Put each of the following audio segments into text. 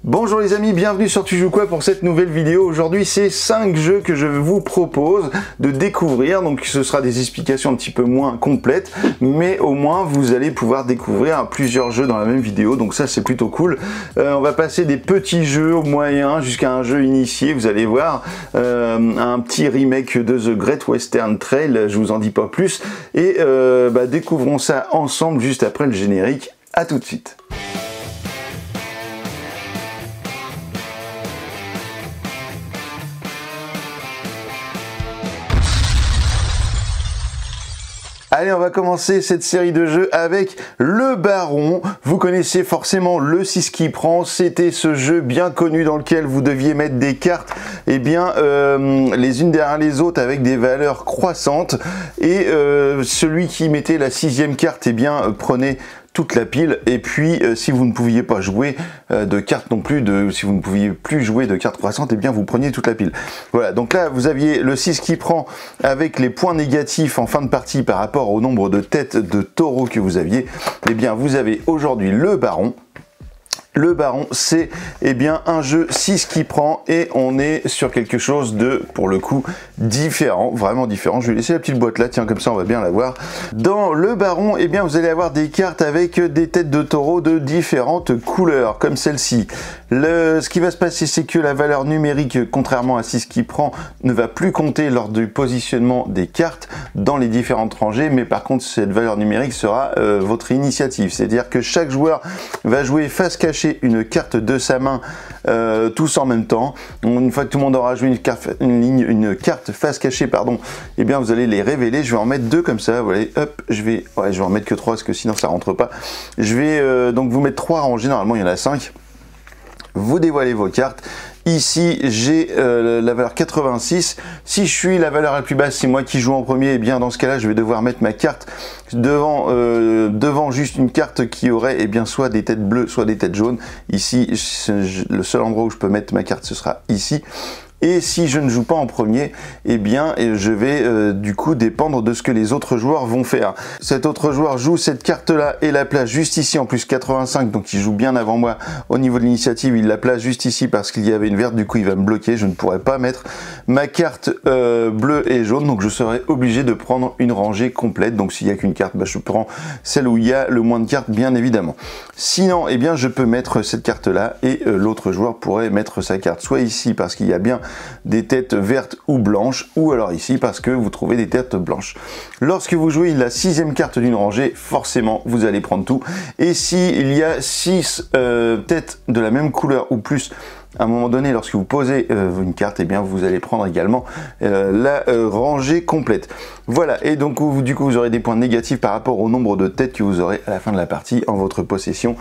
Bonjour les amis, bienvenue sur Tu joues quoi pour cette nouvelle vidéo. Aujourd'hui c'est 5 jeux que je vous propose de découvrir, donc ce sera des explications un petit peu moins complètes, mais au moins vous allez pouvoir découvrir plusieurs jeux dans la même vidéo, donc ça c'est plutôt cool. On va passer des petits jeux au moyen jusqu'à un jeu initié, vous allez voir, un petit remake de The Great Western Trail, je vous en dis pas plus, et découvrons ça ensemble juste après le générique. À tout de suite. Allez, on va commencer cette série de jeux avec le Baron. Vous connaissez forcément le 6 qui prend. C'était ce jeu bien connu dans lequel vous deviez mettre des cartes, les unes derrière les autres avec des valeurs croissantes. Et celui qui mettait la 6e carte, prenait toute la pile, et puis si vous ne pouviez pas jouer de cartes non plus, si vous ne pouviez plus jouer de cartes croissantes, vous preniez toute la pile. Voilà, donc là vous aviez le 6 qui prend avec les points négatifs en fin de partie par rapport au nombre de têtes de taureau que vous aviez. Vous avez aujourd'hui le Baron. Le Baron, c'est un jeu 6 qui prend, et on est sur quelque chose de, pour le coup, différent, vraiment différent. Je vais laisser la petite boîte là, tiens, comme ça on va bien la voir. Dans le Baron, vous allez avoir des cartes avec des têtes de taureau de différentes couleurs, comme celle-ci. Ce qui va se passer, c'est que la valeur numérique, contrairement à 6 qui prend, ne va plus compter lors du positionnement des cartes dans les différentes rangées, mais par contre, cette valeur numérique sera votre initiative. C'est-à-dire que chaque joueur va jouer face cachée une carte de sa main tous en même temps. Une fois que tout le monde aura joué une carte face cachée, vous allez les révéler. Je vais en mettre 2 comme ça. Voilà, hop, je vais en mettre que 3 parce que sinon ça rentre pas. Je vais donc vous mettre 3 rangées. Normalement il y en a 5. Vous dévoilez vos cartes. Ici, j'ai la valeur 86. Si je suis la valeur la plus basse, c'est moi qui joue en premier. Dans ce cas-là, je vais devoir mettre ma carte devant juste une carte qui aurait soit des têtes bleues, soit des têtes jaunes. Ici, le seul endroit où je peux mettre ma carte, ce sera ici. Et si je ne joue pas en premier, je vais du coup dépendre de ce que les autres joueurs vont faire. Cet autre joueur joue cette carte-là et la place juste ici en plus 85, donc il joue bien avant moi au niveau de l'initiative. Il la place juste ici parce qu'il y avait une verte, du coup il va me bloquer. Je ne pourrai pas mettre ma carte bleue et jaune, donc je serai obligé de prendre une rangée complète. Donc s'il n'y a qu'une carte, je prends celle où il y a le moins de cartes, bien évidemment. Sinon, je peux mettre cette carte-là et l'autre joueur pourrait mettre sa carte soit ici parce qu'il y a bien des têtes vertes ou blanches, ou alors ici parce que vous trouvez des têtes blanches. Lorsque vous jouez la 6e carte d'une rangée, forcément vous allez prendre tout. Et s'il y a 6 têtes de la même couleur ou plus, à un moment donné, lorsque vous posez une carte, vous allez prendre également la rangée complète. Voilà, et donc du coup vous aurez des points négatifs par rapport au nombre de têtes que vous aurez à la fin de la partie en votre possession.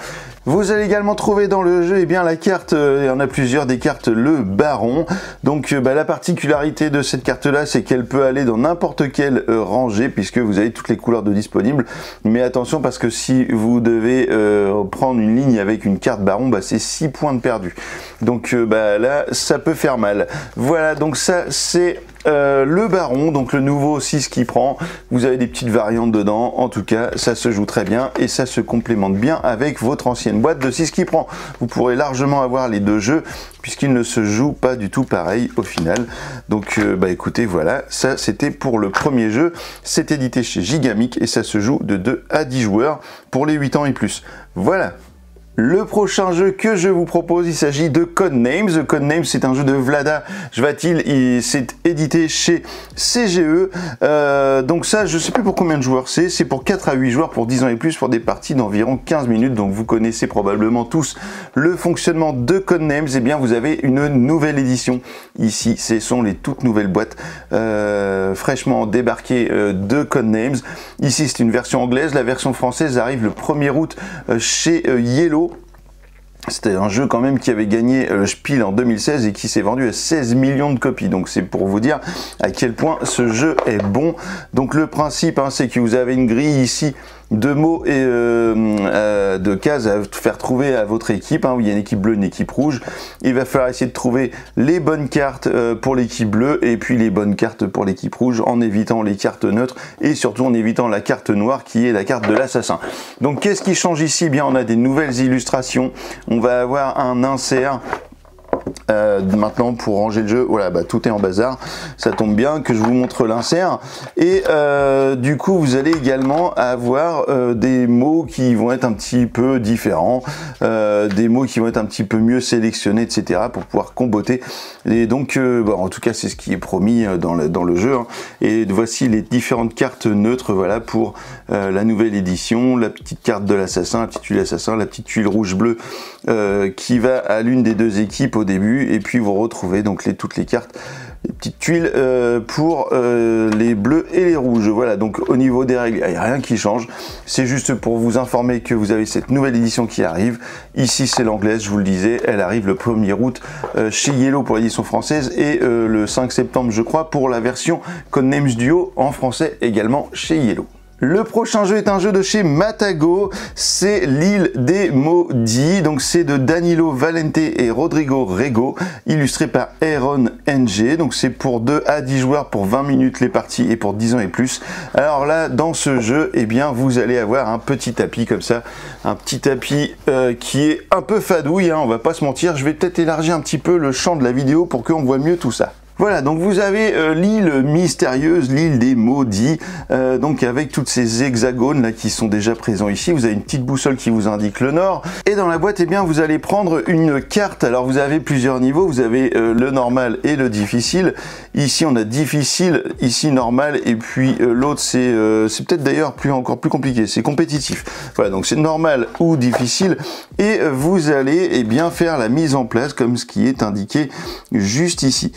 Vous allez également trouver dans le jeu la carte, il y en a plusieurs, des cartes le Baron. Donc la particularité de cette carte là, c'est qu'elle peut aller dans n'importe quelle rangée, puisque vous avez toutes les couleurs de disponibles. Mais attention, parce que si vous devez prendre une ligne avec une carte Baron, c'est 6 points de perdu. Donc là ça peut faire mal. Voilà, donc ça c'est le Baron, donc le nouveau 6 qui prend. Vous avez des petites variantes dedans, en tout cas ça se joue très bien et ça se complémente bien avec votre ancienne boîte de 6 qui prend. Vous pourrez largement avoir les deux jeux puisqu'ils ne se jouent pas du tout pareil au final. Donc écoutez, voilà, ça c'était pour le premier jeu. C'est édité chez Gigamic et ça se joue de 2 à 10 joueurs pour les 8 ans et plus. Voilà. Le prochain jeu que je vous propose, il s'agit de Codenames. Codenames, c'est un jeu de Vlaada Chvátil. C'est édité chez CGE. Donc ça, je ne sais plus pour combien de joueurs c'est. C'est pour 4 à 8 joueurs pour 10 ans et plus pour des parties d'environ 15 minutes. Donc vous connaissez probablement tous le fonctionnement de Codenames. Vous avez une nouvelle édition. Ici, ce sont les toutes nouvelles boîtes fraîchement débarquées de Codenames. Ici, c'est une version anglaise. La version française arrive le 1er août chez Yellow. C'était un jeu quand même qui avait gagné le Spiel en 2016 et qui s'est vendu à 16 millions de copies. Donc c'est pour vous dire à quel point ce jeu est bon. Donc le principe, c'est que vous avez une grille ici de mots et de cases à faire trouver à votre équipe, hein, où il y a une équipe bleue, une équipe rouge. Il va falloir essayer de trouver les bonnes cartes pour l'équipe bleue et puis les bonnes cartes pour l'équipe rouge, en évitant les cartes neutres et surtout en évitant la carte noire qui est la carte de l'assassin. Donc qu'est-ce qui change ici? Eh bien, on a des nouvelles illustrations, on va avoir un insert. Maintenant pour ranger le jeu, voilà, bah, tout est en bazar, ça tombe bien que je vous montre l'insert. Et du coup vous allez également avoir des mots qui vont être un petit peu différents, des mots qui vont être un petit peu mieux sélectionnés, etc. pour pouvoir comboter. Et donc bon, en tout cas c'est ce qui est promis dans le jeu, hein. Et voici les différentes cartes neutres, voilà, pour la nouvelle édition. La petite carte de l'assassin, la petite tuile assassin, la petite tuile rouge-bleu qui va à l'une des deux équipes au début, et puis vous retrouvez donc toutes les cartes, les petites tuiles pour les bleus et les rouges. Voilà, donc au niveau des règles, il n'y a rien qui change, c'est juste pour vous informer que vous avez cette nouvelle édition qui arrive. Ici c'est l'anglaise, je vous le disais, elle arrive le 1er août chez Yellow pour l'édition française, et le 5 septembre je crois pour la version Codenames Duo en français également chez Yellow. Le prochain jeu est un jeu de chez Matagot, c'est l'île des maudits, donc c'est de Danilo Valente et Rodrigo Rego, illustré par Aaron NG, donc c'est pour 2 à 10 joueurs pour 20 minutes les parties et pour 10 ans et plus. Alors là, dans ce jeu, eh bien, vous allez avoir un petit tapis comme ça, un petit tapis qui est un peu fadouille, hein, on va pas se mentir. Je vais peut-être élargir un petit peu le champ de la vidéo pour qu'on voit mieux tout ça. Voilà, donc vous avez l'île mystérieuse, l'île des maudits, donc avec toutes ces hexagones là qui sont déjà présents ici. Vous avez une petite boussole qui vous indique le nord, et dans la boîte, eh bien, vous allez prendre une carte. Alors vous avez plusieurs niveaux, vous avez le normal et le difficile. Ici on a difficile, ici normal, et puis l'autre c'est peut-être d'ailleurs encore plus compliqué, c'est compétitif. Voilà, donc c'est normal ou difficile, et vous allez, eh bien, faire la mise en place comme ce qui est indiqué juste ici.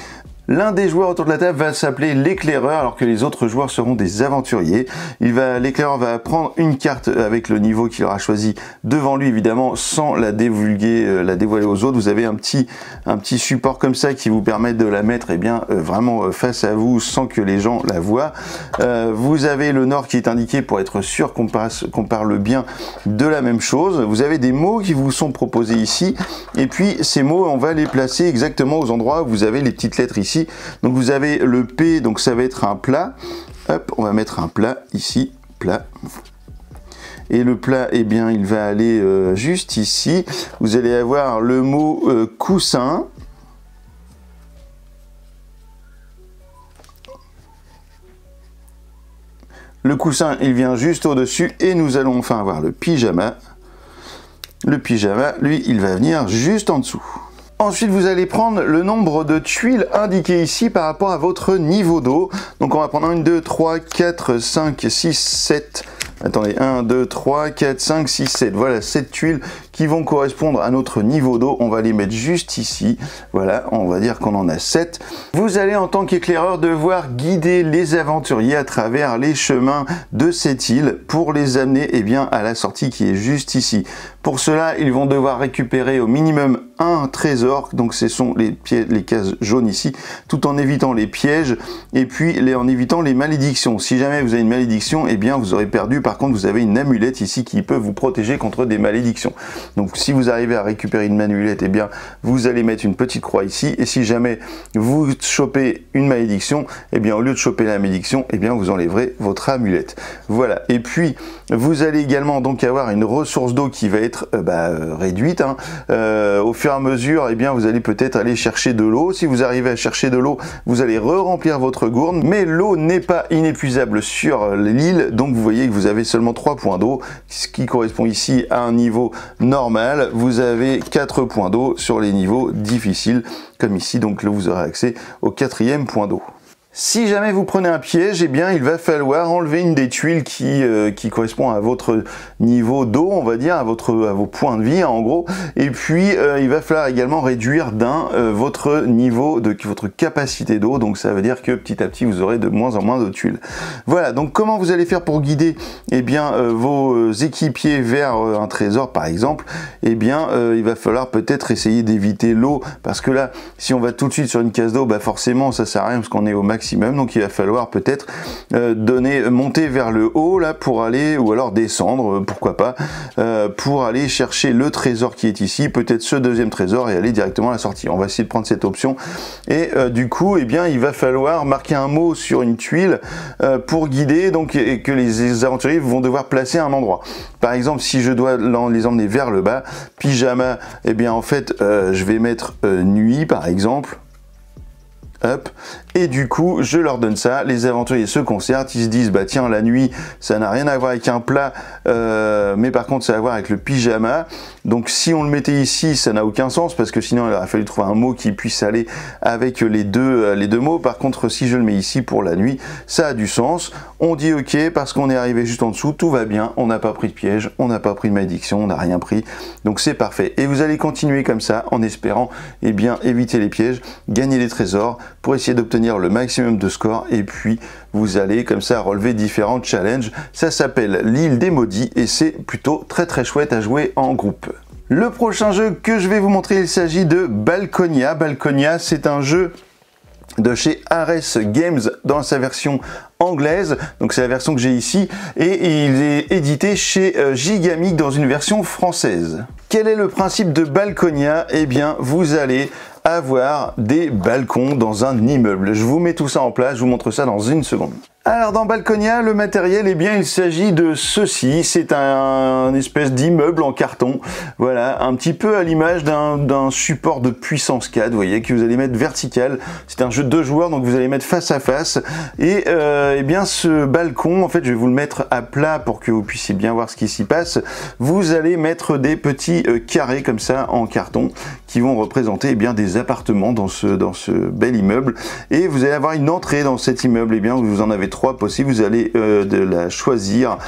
L'un des joueurs autour de la table va s'appeler l'éclaireur, alors que les autres joueurs seront des aventuriers. L'éclaireur va prendre une carte avec le niveau qu'il aura choisi devant lui, évidemment, sans la divulguer, la dévoiler aux autres. Vous avez un petit support comme ça qui vous permet de la mettre, eh bien, vraiment face à vous sans que les gens la voient. Vous avez le nord qui est indiqué pour être sûr qu'on parle bien de la même chose. Vous avez des mots qui vous sont proposés ici, et puis ces mots, on va les placer exactement aux endroits où vous avez les petites lettres ici. Donc vous avez le P, donc ça va être un plat. Hop, on va mettre un plat ici, plat. Et le plat, eh bien, il va aller juste ici. Vous allez avoir le mot coussin. Le coussin, il vient juste au-dessus, et nous allons enfin avoir le pyjama. Le pyjama, lui, il va venir juste en dessous. Ensuite, vous allez prendre le nombre de tuiles indiquées ici par rapport à votre niveau d'eau. Donc on va prendre 1, 2, 3, 4, 5, 6, 7. Attendez, 1, 2, 3, 4, 5, 6, 7. Voilà, 7 tuiles qui vont correspondre à notre niveau d'eau. On va les mettre juste ici. Voilà, on va dire qu'on en a 7. Vous allez, en tant qu'éclaireur, devoir guider les aventuriers à travers les chemins de cette île pour les amener, eh bien, à la sortie qui est juste ici. Pour cela, ils vont devoir récupérer au minimum un trésor, donc ce sont les cases jaunes ici, tout en évitant les pièges et puis en évitant les malédictions. Si jamais vous avez une malédiction, eh bien vous aurez perdu. Par contre, vous avez une amulette ici qui peut vous protéger contre des malédictions. Donc si vous arrivez à récupérer une amulette, eh bien vous allez mettre une petite croix ici, et si jamais vous chopez une malédiction, eh bien au lieu de choper la malédiction, eh bien vous enlèverez votre amulette. Voilà, et puis vous allez également donc avoir une ressource d'eau qui va être réduite, hein. Au fur et à mesure, eh bien vous allez peut-être aller chercher de l'eau. Si vous arrivez à chercher de l'eau, vous allez re-remplir votre gourde, mais l'eau n'est pas inépuisable sur l'île, donc vous voyez que vous avez seulement 3 points d'eau, ce qui correspond ici à un niveau normal. Vous avez 4 points d'eau sur les niveaux difficiles, comme ici, donc là vous aurez accès au 4e point d'eau. Si jamais vous prenez un piège, eh bien il va falloir enlever une des tuiles qui correspond à votre niveau d'eau, on va dire, à vos points de vie, hein, en gros. Et puis il va falloir également réduire d'un votre niveau votre capacité d'eau. Donc ça veut dire que petit à petit vous aurez de moins en moins de tuiles. Voilà, donc comment vous allez faire pour guider, eh bien, vos équipiers vers un trésor par exemple? Eh bien il va falloir peut-être essayer d'éviter l'eau, parce que là, si on va tout de suite sur une case d'eau, bah forcément ça sert à rien parce qu'on est au max maximum, donc il va falloir peut-être monter vers le haut là pour aller, ou alors descendre, pourquoi pas, pour aller chercher le trésor qui est ici, peut-être ce deuxième trésor et aller directement à la sortie. On va essayer de prendre cette option et du coup eh bien il va falloir marquer un mot sur une tuile pour guider, donc, et que les aventuriers vont devoir placer à un endroit. Par exemple, si je dois les emmener vers le bas, pyjama, eh bien en fait je vais mettre nuit par exemple. Hop. Et du coup, je leur donne ça, les aventuriers se concertent, ils se disent, bah tiens, la nuit, ça n'a rien à voir avec un plat, mais par contre, ça a à voir avec le pyjama. Donc si on le mettait ici, ça n'a aucun sens, parce que sinon, il aurait fallu trouver un mot qui puisse aller avec les deux mots. Par contre, si je le mets ici pour la nuit, ça a du sens. On dit OK, parce qu'on est arrivé juste en dessous, tout va bien, on n'a pas pris de piège, on n'a pas pris de malédiction, on n'a rien pris. Donc c'est parfait. Et vous allez continuer comme ça, en espérant, eh bien, éviter les pièges, gagner les trésors, pour essayer d'obtenir le maximum de score, et puis vous allez comme ça relever différents challenges. Ça s'appelle l'île des maudits et c'est plutôt très chouette à jouer en groupe. Le prochain jeu que je vais vous montrer, il s'agit de Balconia. Balconia, c'est un jeu de chez Ares Games dans sa version anglaise, donc c'est la version que j'ai ici, et il est édité chez Gigamic dans une version française. Quel est le principe de Balconia? Eh bien, vous allez avoir des balcons dans un immeuble. Je vous mets tout ça en place, je vous montre ça dans une seconde. Alors dans Balconia, le matériel, eh bien il s'agit de ceci, c'est un espèce d'immeuble en carton, voilà, un petit peu à l'image d'un support de puissance 4, vous voyez, que vous allez mettre vertical. C'est un jeu de 2 joueurs, donc vous allez mettre face à face, et eh bien ce balcon, en fait je vais vous le mettre à plat pour que vous puissiez bien voir ce qui s'y passe. Vous allez mettre des petits carrés comme ça en carton, qui vont représenter eh bien des appartements dans ce bel immeuble, et vous allez avoir une entrée dans cet immeuble, eh bien vous en avez 3 possibles, vous allez de la choisir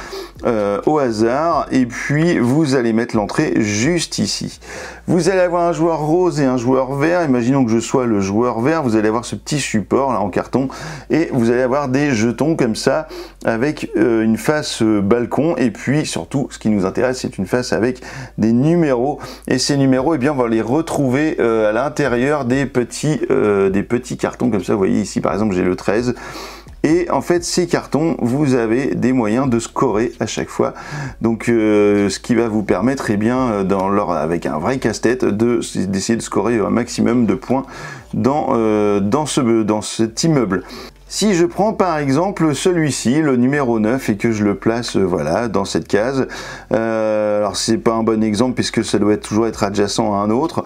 au hasard, et puis vous allez mettre l'entrée juste ici. Vous allez avoir un joueur rose et un joueur vert. Imaginons que je sois le joueur vert, vous allez avoir ce petit support là en carton, et vous allez avoir des jetons comme ça avec une face balcon, et puis surtout ce qui nous intéresse, c'est une face avec des numéros, et ces numéros, eh bien on va les retrouver à l'intérieur des petits cartons comme ça. Vous voyez ici par exemple j'ai le 13. Et en fait, ces cartons, vous avez des moyens de scorer à chaque fois. Donc, ce qui va vous permettre, eh bien, avec un vrai casse-tête, d'essayer de scorer un maximum de points dans cet immeuble. Si je prends par exemple celui-ci, le numéro 9, et que je le place voilà, dans cette case, alors c'est pas un bon exemple puisque ça doit toujours être adjacent à un autre.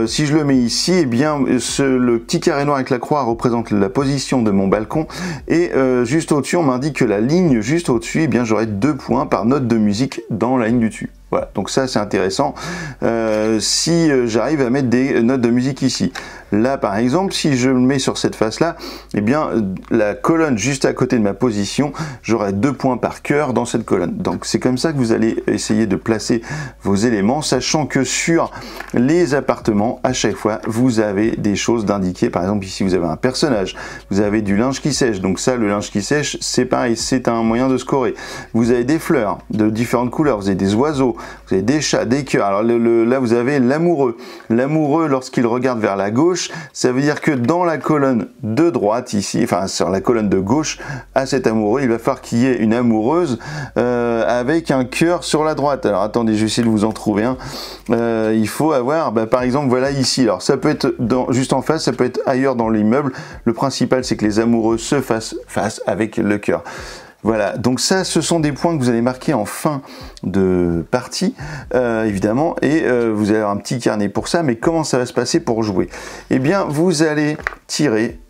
Si je le mets ici, eh bien le petit carré noir avec la croix représente la position de mon balcon, et juste au-dessus, on m'indique que la ligne juste au-dessus, eh bien j'aurai 2 points par note de musique dans la ligne du dessus. Voilà, donc ça c'est intéressant si j'arrive à mettre des notes de musique ici. Là par exemple, si je le mets sur cette face là, eh bien la colonne juste à côté de ma position, j'aurai 2 points par cœur dans cette colonne. Donc c'est comme ça que vous allez essayer de placer vos éléments, sachant que sur les appartements, à chaque fois, vous avez des choses d'indiquer. Par exemple ici vous avez un personnage, vous avez du linge qui sèche, donc ça le linge qui sèche c'est pareil, c'est un moyen de scorer. Vous avez des fleurs de différentes couleurs, vous avez des oiseaux, vous avez des chats, des cœurs. Alors là vous avez l'amoureux. L'amoureux, lorsqu'il regarde vers la gauche, ça veut dire que dans la colonne de droite ici, enfin sur la colonne de gauche, à cet amoureux, il va falloir qu'il y ait une amoureuse avec un cœur sur la droite. Alors attendez, je vais essayer de vous en trouver un. Il faut avoir, par exemple, voilà ici. Alors ça peut être juste en face, ça peut être ailleurs dans l'immeuble. Le principal, c'est que les amoureux se fassent face avec le cœur. Voilà, donc ça, ce sont des points que vous allez marquer en fin de partie, évidemment, et vous allez avoir un petit carnet pour ça. Mais comment ça va se passer pour jouer? Eh bien, vous allez tirer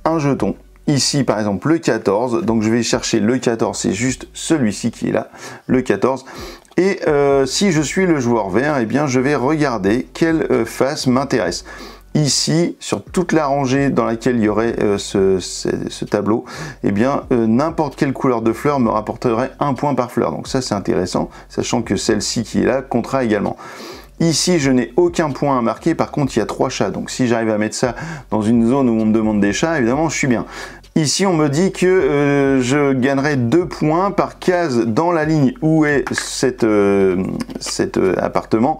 un jeton. Ici, par exemple, le 14. Donc, je vais chercher le 14, c'est juste celui-ci qui est là, le 14. Et si je suis le joueur vert, eh bien, je vais regarder quelle face m'intéresse. Ici, sur toute la rangée dans laquelle il y aurait ce tableau, eh bien, n'importe quelle couleur de fleur me rapporterait 1 point par fleur. Donc ça, c'est intéressant, sachant que celle-ci qui est là comptera également. Ici, je n'ai aucun point à marquer. Par contre, il y a 3 chats. Donc si j'arrive à mettre ça dans une zone où on me demande des chats, évidemment, je suis bien. Ici, on me dit que je gagnerai 2 points par case dans la ligne où est cet appartement,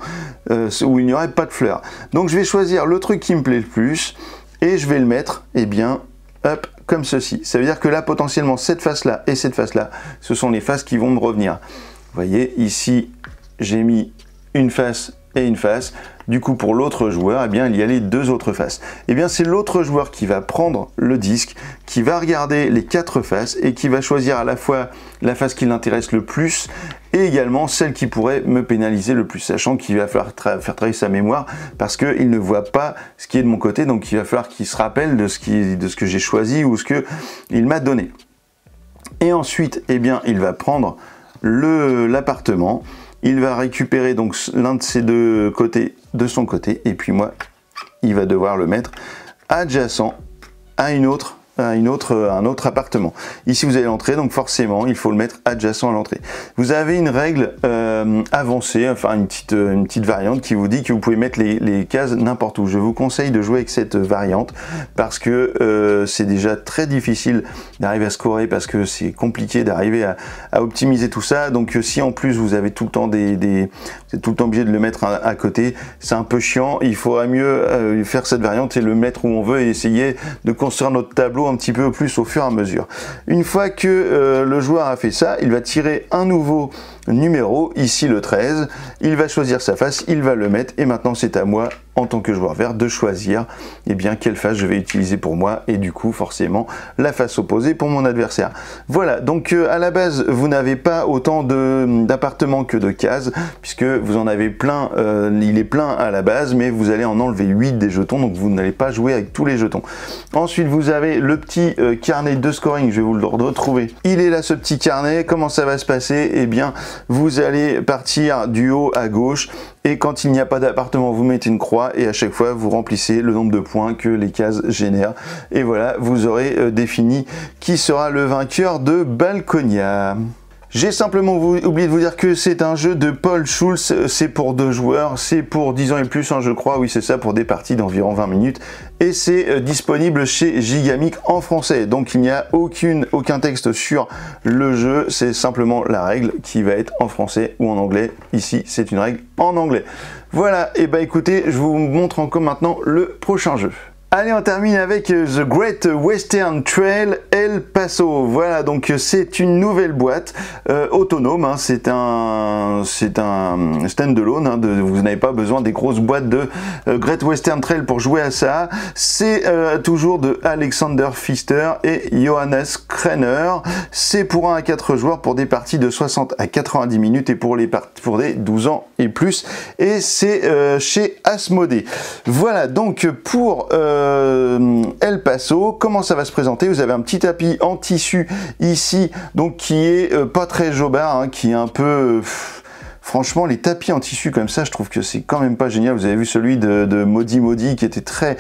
où il n'y aurait pas de fleurs. Donc, je vais choisir le truc qui me plaît le plus et je vais le mettre, eh bien, hop, comme ceci. Ça veut dire que là, potentiellement, cette face-là et cette face-là, ce sont les faces qui vont me revenir. Vous voyez, ici, j'ai mis une face et une face. Du coup, pour l'autre joueur, eh bien, il y a les deux autres faces. Eh bien, c'est l'autre joueur qui va prendre le disque, qui va regarder les quatre faces et qui va choisir à la fois la face qui l'intéresse le plus et également celle qui pourrait me pénaliser le plus, sachant qu'il va falloir faire travailler sa mémoire parce qu'il ne voit pas ce qui est de mon côté, donc il va falloir qu'il se rappelle de ce que j'ai choisi ou ce qu'il m'a donné. Et ensuite, eh bien, il va prendre l'appartement. Il va récupérer donc l'un de ces deux côtés de son côté et puis moi, il va devoir le mettre adjacent à un autre appartement. Ici vous avez l'entrée, donc forcément il faut le mettre adjacent à l'entrée. Vous avez une règle avancée, enfin une petite variante qui vous dit que vous pouvez mettre les cases n'importe où. Je vous conseille de jouer avec cette variante parce que c'est déjà très difficile d'arriver à scorer, parce que c'est compliqué d'arriver à optimiser tout ça. Donc si en plus vous avez tout le temps vous êtes tout le temps obligé de le mettre à côté, c'est un peu chiant. Il faudrait mieux faire cette variante et le mettre où on veut et essayer de construire notre tableau un petit peu plus au fur et à mesure. Une fois que le joueur a fait ça, il va tirer un nouveau numéro, ici le 13, il va choisir sa face, il va le mettre et maintenant c'est à moi en tant que joueur vert de choisir bien quelle face je vais utiliser pour moi et du coup forcément la face opposée pour mon adversaire. Voilà, donc à la base vous n'avez pas autant d'appartements que de cases puisque vous en avez plein, il est plein à la base, mais vous allez en enlever 8 des jetons, donc vous n'allez pas jouer avec tous les jetons. Ensuite vous avez le petit carnet de scoring, je vais vous le retrouver. Il est là ce petit carnet, comment ça va se passer? Eh bien vous allez partir du haut à gauche et quand il n'y a pas d'appartement, vous mettez une croix et à chaque fois vous remplissez le nombre de points que les cases génèrent. Et voilà, vous aurez défini qui sera le vainqueur de Balconia. J'ai simplement oublié de vous dire que c'est un jeu de Paul Schulz, c'est pour 2 joueurs, c'est pour 10 ans et plus, hein, je crois, oui c'est ça, pour des parties d'environ 20 minutes, et c'est disponible chez Gigamic en français, donc il n'y a aucun texte sur le jeu, c'est simplement la règle qui va être en français ou en anglais, ici c'est une règle en anglais. Voilà, et bah écoutez, je vous montre encore maintenant le prochain jeu. Allez, on termine avec The Great Western Trail El Paso. Voilà, donc c'est une nouvelle boîte autonome, hein, c'est un standalone, hein, vous n'avez pas besoin des grosses boîtes de Great Western Trail pour jouer à ça. C'est toujours de Alexander Pfister et Johannes Krenner. C'est pour 1 à 4 joueurs pour des parties de 60 à 90 minutes et pour des 12 ans et plus. Et c'est chez Asmodée. Voilà, donc pour El Paso, comment ça va se présenter? Vous avez un petit tapis en tissu ici, donc qui est pas très jobard, hein, qui est un peu... Franchement, les tapis en tissu comme ça, je trouve que c'est quand même pas génial. Vous avez vu celui de Modi qui était très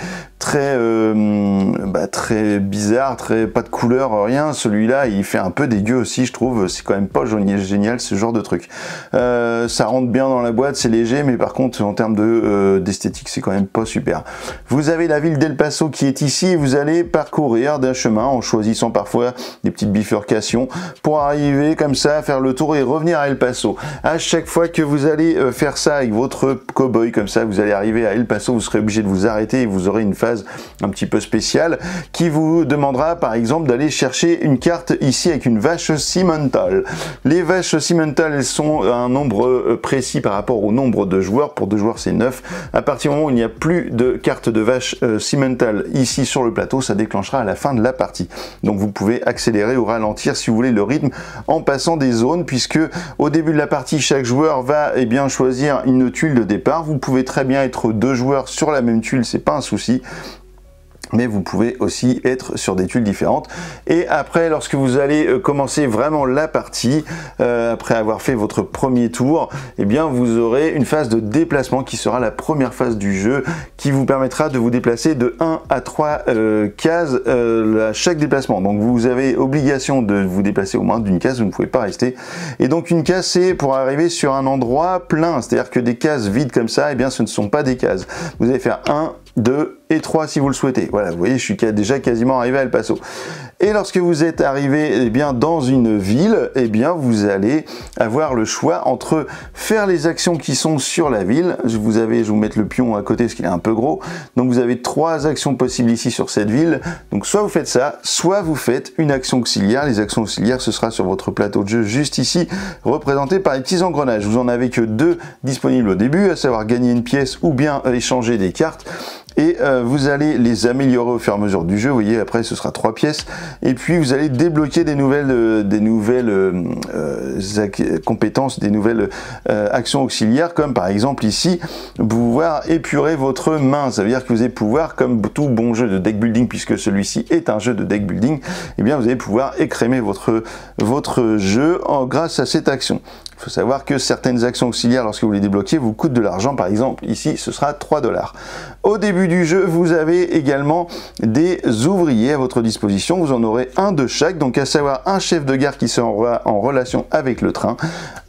bizarre, pas de couleur, rien. Celui-là, il fait un peu dégueu aussi, je trouve. C'est quand même pas génial ce genre de truc. Ça rentre bien dans la boîte, c'est léger, mais par contre, en termes d'esthétique, c'est quand même pas super. Vous avez la ville d'El Paso qui est ici. Et vous allez parcourir d'un chemin en choisissant parfois des petites bifurcations pour arriver comme ça, faire le tour et revenir à El Paso. À chaque fois que vous allez faire ça avec votre cow-boy comme ça, vous allez arriver à El Paso, vous serez obligé de vous arrêter et vous aurez une phase un petit peu spéciale qui vous demandera par exemple d'aller chercher une carte ici avec une vache cimentale. Les vaches cimentales, elles sont un nombre précis par rapport au nombre de joueurs. Pour 2 joueurs c'est 9. À partir du moment où il n'y a plus de carte de vache cimentale ici sur le plateau, ça déclenchera à la fin de la partie. Donc vous pouvez accélérer ou ralentir si vous voulez le rythme en passant des zones, puisque au début de la partie chaque joueur va choisir une tuile de départ. Vous pouvez très bien être 2 joueurs sur la même tuile, c'est pas un souci. Mais vous pouvez aussi être sur des tuiles différentes. Et après, lorsque vous allez commencer vraiment la partie, après avoir fait votre premier tour, vous aurez une phase de déplacement qui sera la première phase du jeu, qui vous permettra de vous déplacer de 1 à 3 cases à chaque déplacement. Donc vous avez obligation de vous déplacer au moins d'une case, vous ne pouvez pas rester. Et donc une case, c'est pour arriver sur un endroit plein, c'est-à-dire que des cases vides comme ça, ce ne sont pas des cases. Vous allez faire 1, 2 et 3 si vous le souhaitez. Voilà, vous voyez, je suis déjà quasiment arrivé à El Paso. Et lorsque vous êtes arrivé eh bien, dans une ville, eh bien, vous allez avoir le choix entre faire les actions qui sont sur la ville. Je vais vous mettre le pion à côté parce qu'il est un peu gros. Donc vous avez 3 actions possibles ici sur cette ville. Donc soit vous faites ça, soit vous faites une action auxiliaire. Les actions auxiliaires, ce sera sur votre plateau de jeu juste ici, représenté par les petits engrenages. Vous en avez que 2 disponibles au début, à savoir gagner une pièce ou bien échanger des cartes. Et vous allez les améliorer au fur et à mesure du jeu. Vous voyez, après ce sera 3 pièces. Et puis vous allez débloquer des nouvelles compétences, des nouvelles actions auxiliaires, comme par exemple ici, pouvoir épurer votre main. Ça veut dire que vous allez pouvoir, comme tout bon jeu de deck building, puisque celui-ci est un jeu de deck building, eh bien vous allez pouvoir écrémer votre jeu grâce à cette action. Il faut savoir que certaines actions auxiliaires, lorsque vous les débloquez, vous coûtent de l'argent. Par exemple, ici, ce sera 3 $. Au début du jeu, vous avez également des ouvriers à votre disposition. Vous en aurez un de chaque, donc à savoir un chef de gare qui sera en relation avec le train,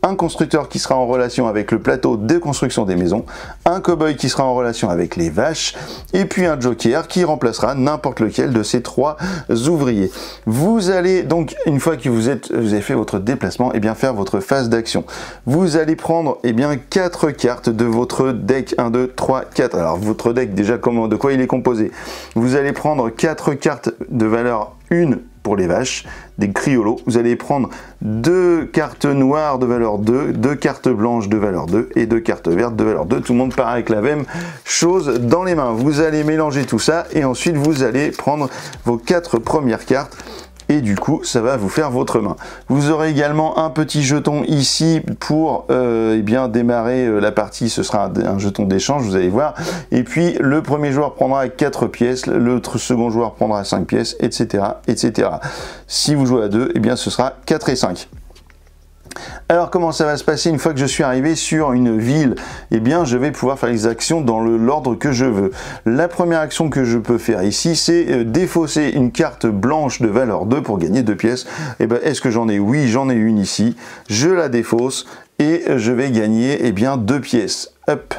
un constructeur qui sera en relation avec le plateau de construction des maisons, un cow-boy qui sera en relation avec les vaches, et puis un joker qui remplacera n'importe lequel de ces 3 ouvriers. Vous allez donc, une fois que vous avez fait votre déplacement, eh bien faire votre phase d'action. Vous allez prendre eh bien 4 cartes de votre deck, 1, 2, 3, 4. Alors votre deck, déjà de quoi il est composé? Vous allez prendre 4 cartes de valeur 1 pour les vaches, des criolos. Vous allez prendre 2 cartes noires de valeur 2, 2 cartes blanches de valeur 2 et 2 cartes vertes de valeur 2. Tout le monde part avec la même chose dans les mains. Vous allez mélanger tout ça et ensuite vous allez prendre vos 4 premières cartes. Et du coup, ça va vous faire votre main. Vous aurez également un petit jeton ici pour eh bien démarrer la partie. Ce sera un jeton d'échange, vous allez voir. Et puis, le premier joueur prendra 4 pièces, le second joueur prendra 5 pièces, etc., etc. Si vous jouez à 2, eh bien, ce sera 4 et 5. Alors comment ça va se passer une fois que je suis arrivé sur une ville? Eh bien je vais pouvoir faire les actions dans l'ordre que je veux. La première action que je peux faire ici, c'est défausser une carte blanche de valeur 2 pour gagner 2 pièces. Et ben est-ce que j'en ai? Oui, j'en ai une ici. Je la défausse et je vais gagner eh bien 2 pièces. Hop.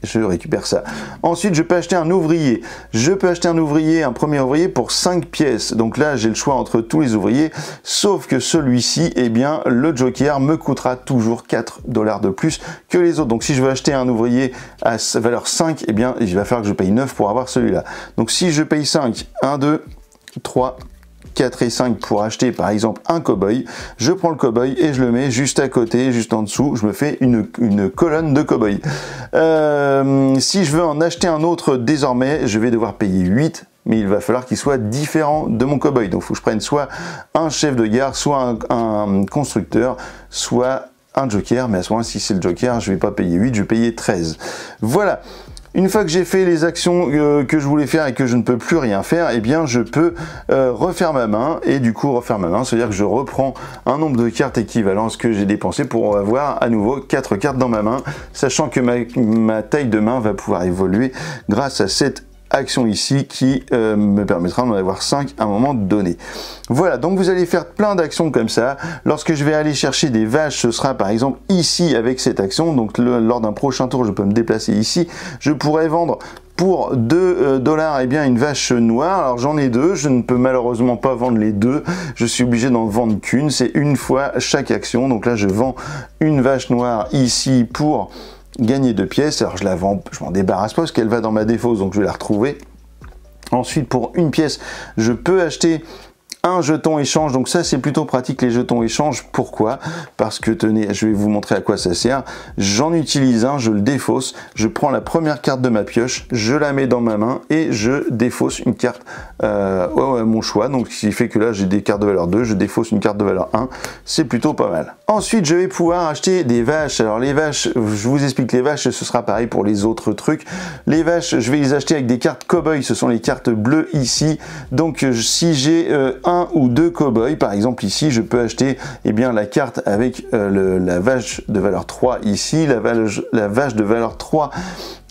Je récupère ça. Ensuite, je peux acheter un ouvrier. Je peux acheter un premier ouvrier pour 5 pièces. Donc là, j'ai le choix entre tous les ouvriers. Sauf que celui-ci, eh bien, le joker me coûtera toujours 4 $ de plus que les autres. Donc si je veux acheter un ouvrier à valeur 5, eh bien, il va falloir que je paye 9 pour avoir celui-là. Donc si je paye 5, 1, 2, 3, 4 et 5 pour acheter par exemple un cow-boy, je prends le cow-boy et je le mets juste à côté, juste en dessous, je me fais une colonne de cow-boy. Si je veux en acheter un autre désormais, je vais devoir payer 8, mais il va falloir qu'il soit différent de mon cow-boy. Donc il faut que je prenne soit un chef de gare, soit un constructeur, soit un joker, mais à ce moment-là, si c'est le joker, je ne vais pas payer 8, je vais payer 13. Voilà. Une fois que j'ai fait les actions que je voulais faire et que je ne peux plus rien faire, eh bien je peux refaire ma main. Et du coup refaire ma main, c'est-à-dire que je reprends un nombre de cartes équivalent à ce que j'ai dépensé pour avoir à nouveau 4 cartes dans ma main, sachant que ma taille de main va pouvoir évoluer grâce à cette action ici qui me permettra d'en avoir 5 à un moment donné. Voilà, donc vous allez faire plein d'actions comme ça. Lorsque je vais aller chercher des vaches, ce sera par exemple ici avec cette action. Donc lors d'un prochain tour, je peux me déplacer ici. Je pourrais vendre pour 2 $, eh bien une vache noire. Alors j'en ai 2, je ne peux malheureusement pas vendre les 2. Je suis obligé d'en vendre qu'une. C'est une fois chaque action. Donc là, je vends une vache noire ici pour gagner 2 pièces. Alors je la vends, je m'en débarrasse pas parce qu'elle va dans ma défausse, donc je vais la retrouver. Ensuite, pour une pièce, je peux acheter un jeton échange. Donc ça, c'est plutôt pratique, les jetons échange. Pourquoi? Parce que tenez, je vais vous montrer à quoi ça sert. J'en utilise un, je le défausse, je prends la première carte de ma pioche, je la mets dans ma main et je défausse une carte mon choix. Donc ce qui fait que là, j'ai des cartes de valeur 2, je défausse une carte de valeur 1. C'est plutôt pas mal. Ensuite, je vais pouvoir acheter des vaches. Alors les vaches, je vous explique les vaches, ce sera pareil pour les autres trucs. Les vaches, je vais les acheter avec des cartes cow-boy, ce sont les cartes bleues ici. Donc si j'ai un ou 2 cow-boys, par exemple ici, je peux acheter eh bien, la carte avec la vache de valeur 3 ici, la vache de valeur 3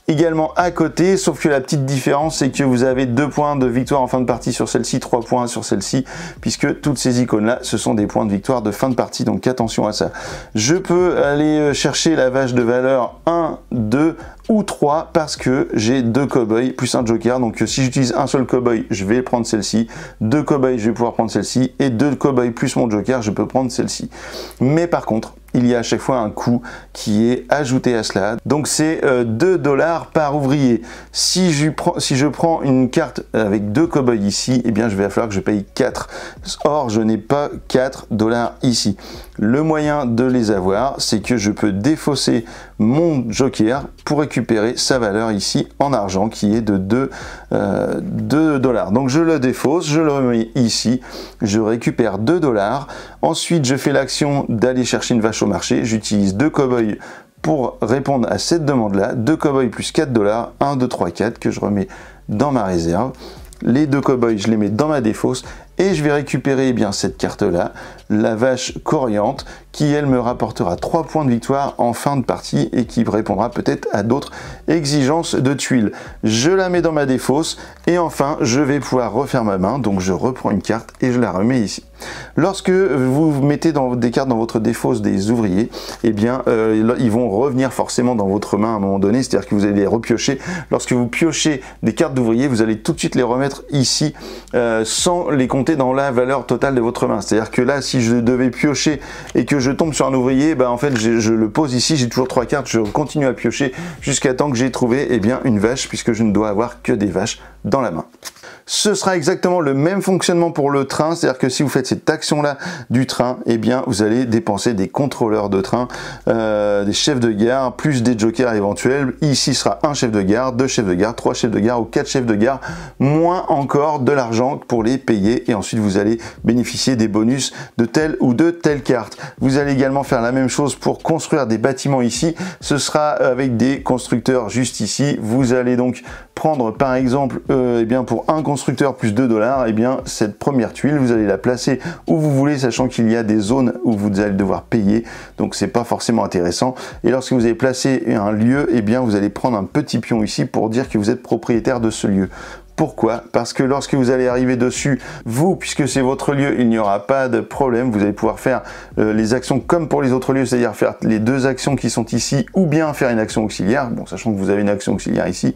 également à côté, sauf que la petite différence c'est que vous avez 2 points de victoire en fin de partie sur celle-ci, 3 points sur celle-ci, puisque toutes ces icônes là ce sont des points de victoire de fin de partie, donc attention à ça. Je peux aller chercher la vache de valeur 1, 2 ou 3 parce que j'ai 2 cow-boys plus un joker, donc si j'utilise un seul cow-boy je vais prendre celle-ci, 2 cow-boys je vais pouvoir prendre celle-ci, et 2 cow-boys plus mon joker je peux prendre celle-ci. Mais par contre il y a à chaque fois un coût qui est ajouté à cela, donc c'est 2 $ par ouvrier. Si je prends une carte avec 2 cow-boys ici, eh bien je vais falloir que je paye 4. Or je n'ai pas 4 $ ici. Le moyen de les avoir, c'est que je peux défausser mon joker pour récupérer sa valeur ici en argent qui est de 2 $. Donc je le défausse, je le remets ici, je récupère 2 $. Ensuite je fais l'action d'aller chercher une vache au marché, j'utilise 2 cow-boys pour répondre à cette demande là, 2 cow-boys plus 4 $, 1, 2, 3, 4 que je remets dans ma réserve. Les 2 cow-boys je les mets dans ma défausse et je vais récupérer bien cette carte là, la vache corriente, qui elle me rapportera 3 points de victoire en fin de partie et qui répondra peut-être à d'autres exigences de tuiles. Je la mets dans ma défausse et enfin je vais pouvoir refaire ma main, donc je reprends une carte et je la remets ici. Lorsque vous mettez des cartes dans votre défausse des ouvriers, eh bien ils vont revenir forcément dans votre main à un moment donné, c'est-à-dire que vous allez les repiocher. Lorsque vous piochez des cartes d'ouvriers, vous allez tout de suite les remettre ici sans les compter dans la valeur totale de votre main. C'est-à-dire que là, si je devais piocher et que je tombe sur un ouvrier, bah en fait je le pose ici, j'ai toujours 3 cartes, je continue à piocher jusqu'à temps que j'ai trouvé eh bien une vache, puisque je ne dois avoir que des vaches dans la main. Ce sera exactement le même fonctionnement pour le train, c'est-à-dire que si vous faites cette action-là du train, eh bien vous allez dépenser des contrôleurs de train, des chefs de gare, plus des jokers éventuels. Ici sera un chef de gare, 2 chefs de gare, 3 chefs de gare ou 4 chefs de gare, moins encore de l'argent pour les payer, et ensuite vous allez bénéficier des bonus de telle ou de telle carte. Vous allez également faire la même chose pour construire des bâtiments ici, ce sera avec des constructeurs juste ici. Vous allez donc prendre par exemple eh bien pour un constructeur plus 2 $, eh bien cette première tuile vous allez la placer où vous voulez, sachant qu'il y a des zones où vous allez devoir payer, donc c'est pas forcément intéressant. Et lorsque vous avez placé un lieu, eh bien vous allez prendre un petit pion ici pour dire que vous êtes propriétaire de ce lieu. Pourquoi? Parce que lorsque vous allez arriver dessus, vous, puisque c'est votre lieu, il n'y aura pas de problème, vous allez pouvoir faire les actions comme pour les autres lieux, c'est-à-dire faire les 2 actions qui sont ici, ou bien faire une action auxiliaire, bon, sachant que vous avez une action auxiliaire ici.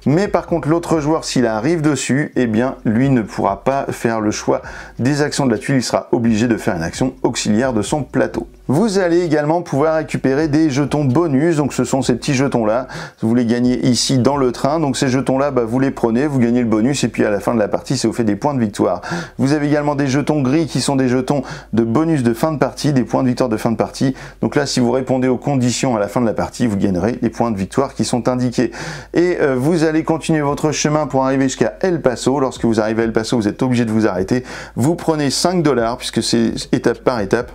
Mais par contre, l'autre joueur, s'il arrive dessus, eh bien, lui ne pourra pas faire le choix des actions de la tuile, il sera obligé de faire une action auxiliaire de son plateau. Vous allez également pouvoir récupérer des jetons bonus, donc ce sont ces petits jetons là, vous les gagnez ici dans le train, donc ces jetons là, bah, vous les prenez, vous gagnez le bonus, et puis à la fin de la partie, ça vous fait des points de victoire. Vous avez également des jetons gris qui sont des jetons de bonus de fin de partie, des points de victoire de fin de partie, donc là si vous répondez aux conditions à la fin de la partie, vous gagnerez les points de victoire qui sont indiqués. Et vous allez continuer votre chemin pour arriver jusqu'à El Paso. Lorsque vous arrivez à El Paso, vous êtes obligé de vous arrêter, vous prenez 5 $, puisque c'est étape par étape.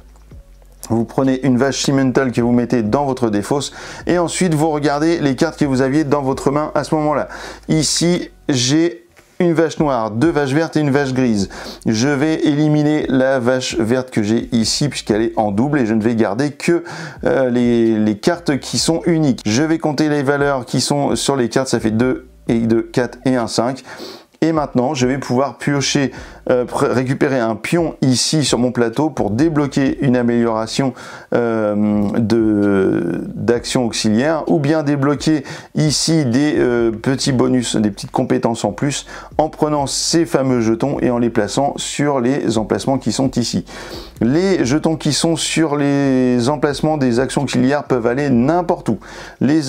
Vous prenez une vache cimental que vous mettez dans votre défausse et ensuite vous regardez les cartes que vous aviez dans votre main à ce moment-là. Ici, j'ai une vache noire, 2 vaches vertes et une vache grise. Je vais éliminer la vache verte que j'ai ici puisqu'elle est en double et je ne vais garder que les cartes qui sont uniques. Je vais compter les valeurs qui sont sur les cartes, ça fait 2 et 2, 4 et 1, 5. Et maintenant, je vais pouvoir piocher, récupérer un pion ici sur mon plateau pour débloquer une amélioration d'action auxiliaire, ou bien débloquer ici des petits bonus, des petites compétences en plus, en prenant ces fameux jetons et en les plaçant sur les emplacements qui sont ici. Les jetons qui sont sur les emplacements des actions auxiliaires peuvent aller n'importe où. Les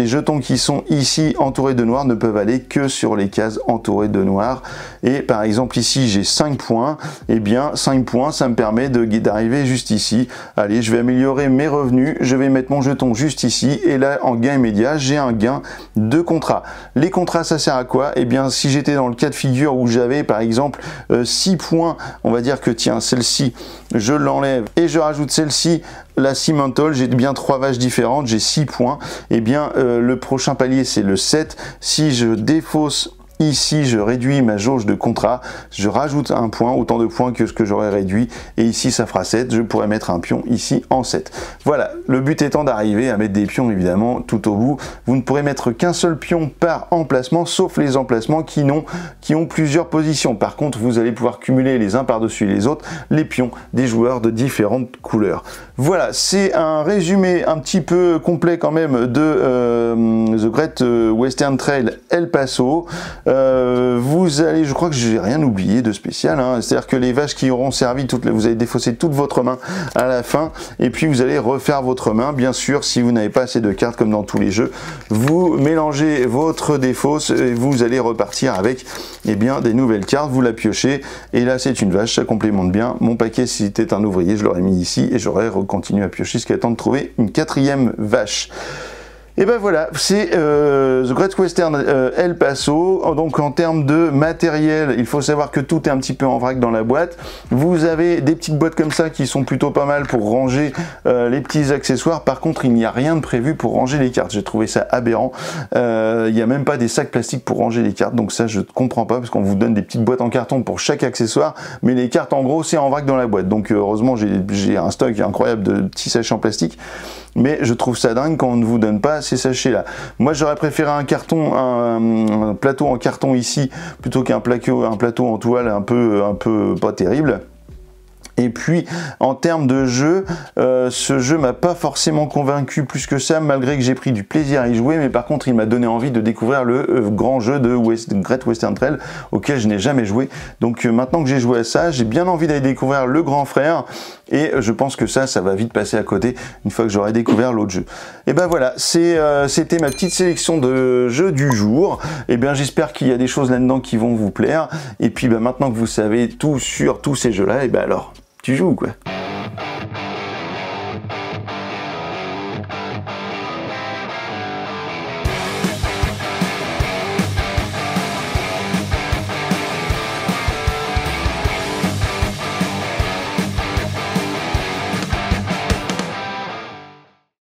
jetons qui sont ici entourés de noir ne peuvent aller que sur les cases entourées de noir. Et par exemple ici j'ai 5 points, et bien 5 points ça me permet d'arriver juste ici. Allez, je vais améliorer mes revenus, je vais mettre mon jeton juste ici, et là en gain immédiat j'ai un gain de contrat. Les contrats ça sert à quoi? Et bien si j'étais dans le cas de figure où j'avais par exemple 6 points, on va dire que tiens celle-ci je l'enlève et je rajoute celle-ci, la cimental, j'ai bien 3 vaches différentes, j'ai 6 points, et bien le prochain palier c'est le 7. Si je défausse Ici, je réduis ma jauge de contrat, je rajoute un point, autant de points que ce que j'aurais réduit, et ici ça fera 7, je pourrais mettre un pion ici en 7. Voilà, le but étant d'arriver à mettre des pions évidemment tout au bout. Vous ne pourrez mettre qu'un seul pion par emplacement, sauf les emplacements qui ont plusieurs positions. Par contre, vous allez pouvoir cumuler les uns par-dessus les autres, les pions des joueurs de différentes couleurs. Voilà, c'est un résumé un petit peu complet quand même de The Great Western Trail El Paso. Vous allez, je crois que j'ai rien oublié de spécial, hein. C'est-à-dire que les vaches qui auront servi, vous allez défausser toute votre main à la fin, et puis vous allez refaire votre main. Bien sûr, si vous n'avez pas assez de cartes comme dans tous les jeux, vous mélangez votre défausse et vous allez repartir avec bien, des nouvelles cartes, vous la piochez, et là c'est une vache, ça complémente bien. Mon paquet, si c'était un ouvrier, je l'aurais mis ici, et j'aurais continué à piocher jusqu'à temps de trouver une 4e vache. Et ben voilà, c'est The Great Western El Paso. Donc en termes de matériel, il faut savoir que tout est un petit peu en vrac dans la boîte. Vous avez des petites boîtes comme ça qui sont plutôt pas mal pour ranger les petits accessoires. Par contre, il n'y a rien de prévu pour ranger les cartes. J'ai trouvé ça aberrant. Il n'y a même pas des sacs plastiques pour ranger les cartes. Donc ça, je ne comprends pas, parce qu'on vous donne des petites boîtes en carton pour chaque accessoire. Mais les cartes, en gros, c'est en vrac dans la boîte. Donc heureusement, j'ai un stock incroyable de petits sachets en plastique. Mais je trouve ça dingue quand on ne vous donne pas ces sachets là. Moi j'aurais préféré un carton, un plateau en carton ici, plutôt qu'un plateau en toile un peu pas terrible. Et puis en termes de jeu, ce jeu m'a pas forcément convaincu plus que ça, malgré que j'ai pris du plaisir à y jouer, mais par contre il m'a donné envie de découvrir le grand jeu de Great Western Trail auquel je n'ai jamais joué. Donc maintenant que j'ai joué à ça, j'ai bien envie d'aller découvrir le grand frère, et je pense que ça va vite passer à côté une fois que j'aurai découvert l'autre jeu. Et ben voilà, c'était ma petite sélection de jeux du jour. Et bien j'espère qu'il y a des choses là-dedans qui vont vous plaire, et puis maintenant que vous savez tout sur tous ces jeux là, et ben alors tu joues quoi.